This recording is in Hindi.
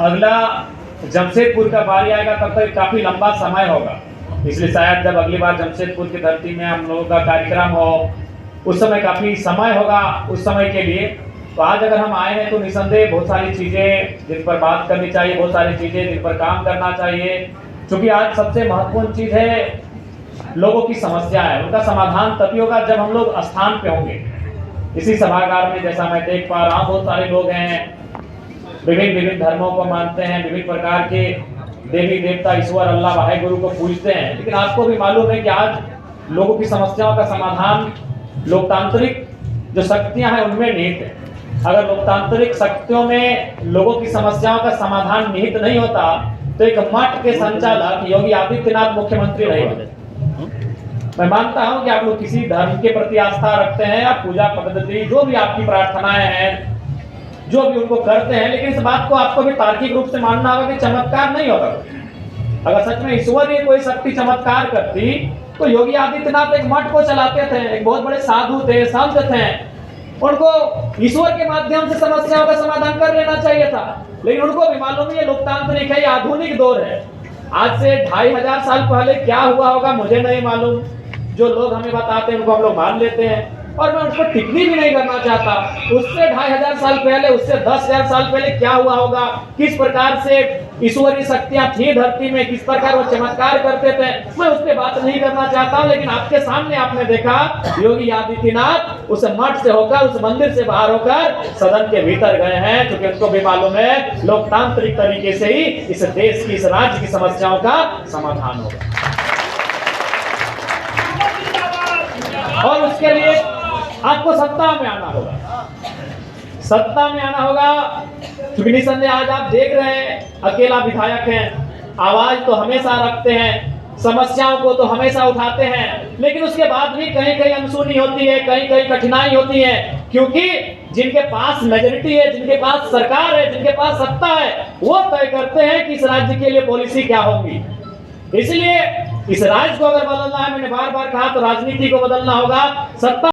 अगला जमशेदपुर का बारी आएगा तब तक काफ़ी लंबा समय होगा, इसलिए शायद जब अगली बार जमशेदपुर की धरती में हम लोगों का कार्यक्रम हो उस समय काफ़ी समय होगा। उस समय के लिए तो आज अगर हम आए हैं तो निसंदेह बहुत सारी चीज़ें जिन पर बात करनी चाहिए, बहुत सारी चीज़ें जिन पर काम करना चाहिए, क्योंकि आज सबसे महत्वपूर्ण चीज़ है लोगों की समस्या है, उनका समाधान तभी होगा जब हम लोग स्थान पे होंगे। इसी सभागार में जैसा मैं देख पा रहा हूँ बहुत सारे लोग हैं, विभिन्न धर्मों को मानते हैं, विभिन्न प्रकार के देवी देवता ईश्वर अल्लाह वाहेगुरु को पूजते हैं, लेकिन आपको भी मालूम है कि आज लोगों की समस्याओं का समाधान लोकतांत्रिक जो शक्तियां हैं उनमें निहित है। अगर लोकतांत्रिक शक्तियों में लोगों की समस्याओं का समाधान निहित नहीं होता तो एक मठ के संचालक योगी आदित्यनाथ मुख्यमंत्री नहीं होते। मैं मानता हूं कि आप लोग किसी धर्म के प्रति आस्था रखते हैं, आप पूजा पद्धति जो भी आपकी प्रार्थनाएं हैं जो भी उनको करते हैं, लेकिन इस बात को आपको भी तार्किक रूप से मानना होगा कि चमत्कार नहीं होगा। अगर सच में ईश्वर ये कोई शक्ति चमत्कार करती तो योगी आदित्यनाथ एक मठ को चलाते थे, एक बहुत बड़े साधु थे, संत थे, उनको ईश्वर के माध्यम से समस्याओं का समाधान कर लेना चाहिए था। लेकिन उनको भी मालूम है लोकतांत्रिक है, ये आधुनिक दौर है। आज से 2500 साल पहले क्या हुआ होगा मुझे नहीं मालूम, जो लोग हमें बताते हैं उनको हम लोग मान लेते हैं और मैं उस पर टिप्पणी भी नहीं करना चाहता। उससे 2500 साल पहले, उससे 10,000 साल पहले क्या हुआ होगा, किस प्रकार से ईश्वरीय शक्तियां थी धरती में, किस प्रकार वो चमत्कार करते थे, मैं उस पर बात नहीं करना चाहता। लेकिन आपके सामने आपने देखा योगी आदित्यनाथ उस मठ से होकर, उस मंदिर से बाहर होकर सदन के भीतर गए हैं, क्योंकि उनको भी मालूम है लोकतांत्रिक तरीके से ही इस देश की, इस राज्य की समस्याओं का समाधान होगा। और उसके लिए आपको सत्ता में आना होगा, सत्ता में आना होगा, क्योंकि निसंदेह आज आप देख रहे हैं अकेला विधायक हैं, आवाज तो हमेशा रखते हैं, समस्याओं को तो हमेशा उठाते हैं, लेकिन उसके बाद भी कहीं कहीं अनसुनी होती है, कहीं कहीं कठिनाई होती है, क्योंकि जिनके पास मेजॉरिटी है, जिनके पास सरकार है, जिनके पास सत्ता है, वो तय करते हैं कि इस राज्य के लिए पॉलिसी क्या होगी। इसलिए इस राज्य को अगर बदलना है, मैंने बार बार कहा, तो राजनीति को बदलना होगा। सत्ता